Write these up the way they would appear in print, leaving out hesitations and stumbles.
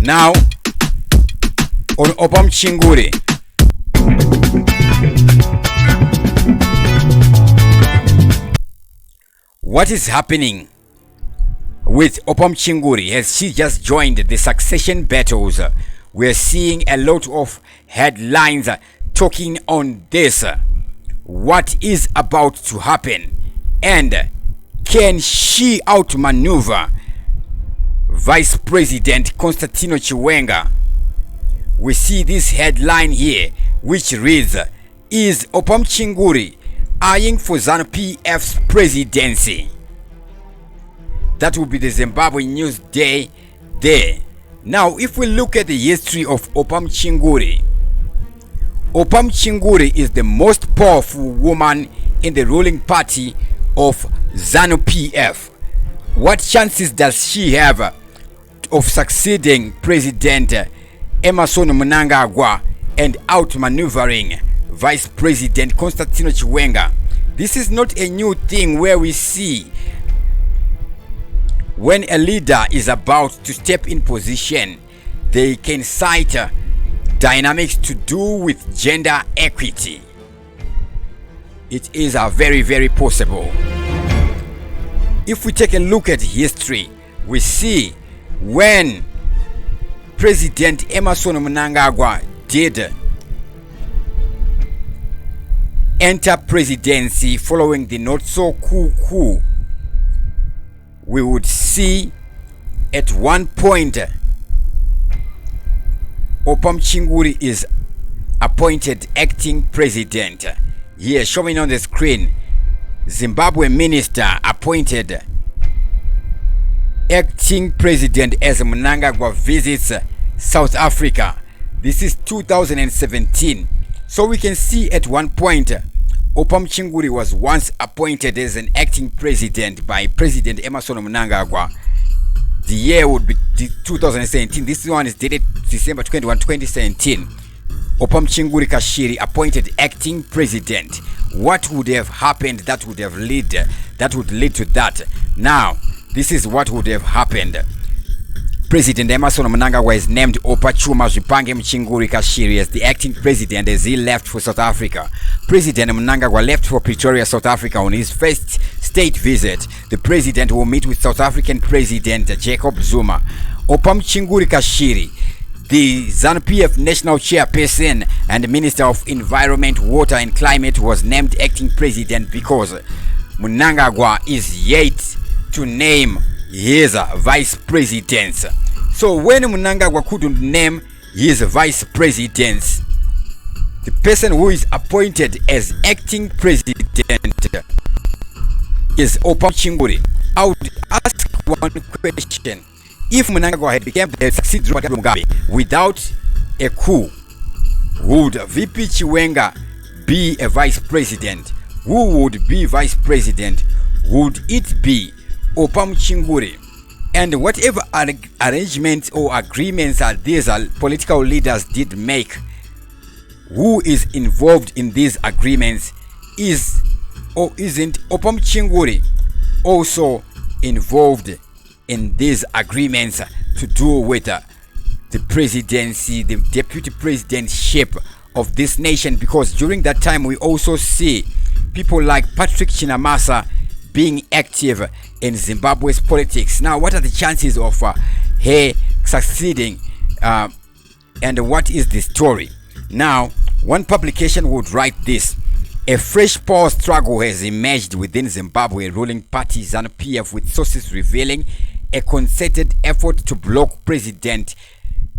Now, on Oppah Muchinguri, what is happening with Oppah Muchinguri? Has she just joined the succession battles? We're seeing a lot of headlines talking on this. What is about to happen? And can she outmaneuver Vice President Constantino Chiwenga? We see this headline here, which reads, is Oppah Muchinguri eyeing for Zanu PF's presidency? That will be the Zimbabwe News Day there. Now, if we look at the history of Oppah Muchinguri, Oppah Muchinguri is the most powerful woman in the ruling party of Zanu PF. What chances does she have of succeeding President Emmerson Mnangagwa and outmaneuvering Vice President Constantino Chiwenga? This is not a new thing where we see when a leader is about to step in position, they can cite dynamics to do with gender equity. It is very, very possible. If we take a look at history, we see when President Emmerson Mnangagwa did enter presidency following the not so cool coup, we would see at one point Oppah Muchinguri is appointed acting president. Here showing on the screen, Zimbabwe minister appointed acting president as Mnangagwa visits South Africa. This is 2017. So we can see at one point Oppah Muchinguri was once appointed as an acting president by President Emmerson Mnangagwa. The year would be 2017. This one is dated December 21, 2017. Oppah Muchinguri Kashiri appointed acting president. What would have happened that would lead to that? Now, this is what would have happened. President Emmerson Mnangagwa is named Oppah Chuma Zvipange Muchinguri Kashiri as the acting president as he left for South Africa. President Mnangagwa left for Pretoria, South Africa on his first state visit. The president will meet with South African President Jacob Zuma. Oppah Muchinguri Kashiri, the Zanu PF national chairperson and Minister of Environment, Water and Climate, was named acting president because Mnangagwa is yet to name his vice presidents. So when Mnangagwa couldn't name his vice presidents, the person who is appointed as acting president is Oppah Muchinguri. I would ask one question. If Mnangagwa had become the succeeding Mugabe without a coup, would VP Chiwenga be a vice president? Who would be vice president? Would it be Oppah Muchinguri? And whatever arrangements or agreements that these political leaders did make, who is involved in these agreements? Is or isn't Oppah Muchinguri also involved in these agreements to do with the presidency, the deputy presidentship of this nation? Because during that time we also see people like Patrick Chinamasa being active in Zimbabwe's politics. Now, what are the chances of her succeeding, and what is the story? Now, one publication would write this: a fresh power struggle has emerged within Zimbabwe ruling party Zanu PF, with sources revealing a concerted effort to block President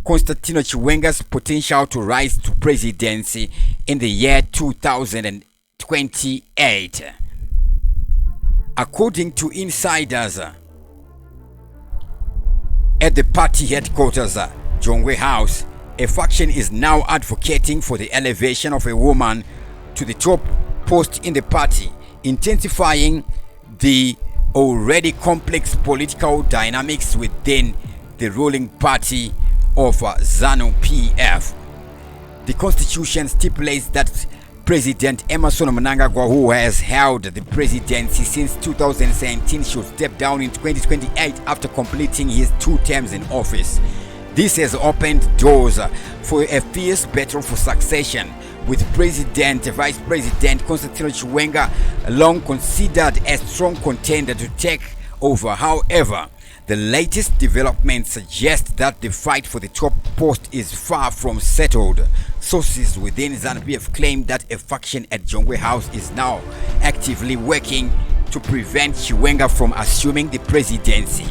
Constantino Chiwenga's potential to rise to presidency in the year 2028. According to insiders at the party headquarters, Jongwe House, a faction is now advocating for the elevation of a woman to the top post in the party, intensifying the already complex political dynamics within the ruling party of Zanu PF. The constitution stipulates that President Emmerson Mnangagwa, who has held the presidency since 2017, should step down in 2028 after completing his 2 terms in office. This has opened doors for a fierce battle for succession, with Vice President Constantino Chiwenga long considered a strong contender to take over. However, the latest developments suggest that the fight for the top post is far from settled. Sources within Zanu PF claim that a faction at Jongwe House is now actively working to prevent Chiwenga from assuming the presidency.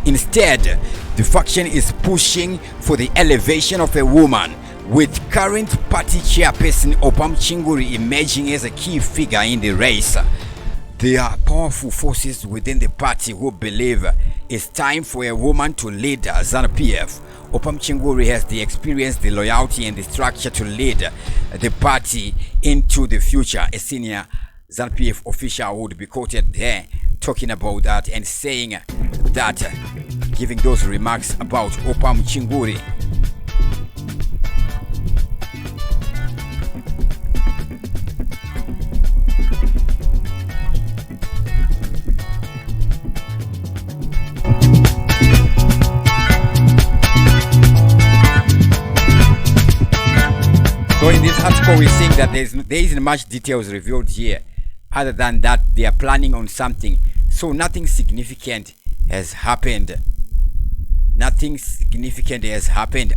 Instead, the faction is pushing for the elevation of a woman, with current party chairperson Oppah Muchinguri emerging as a key figure in the race. There are powerful forces within the party who believe it's time for a woman to lead Zanu PF. Oppah Muchinguri has the experience, the loyalty, and the structure to lead the party into the future. A senior Zanu PF official would be quoted there talking about that and saying that, giving those remarks about Oppah Muchinguri. So in this article, we're seeing that there isn't much details revealed here, other than that they are planning on something. So nothing significant has happened. Nothing significant has happened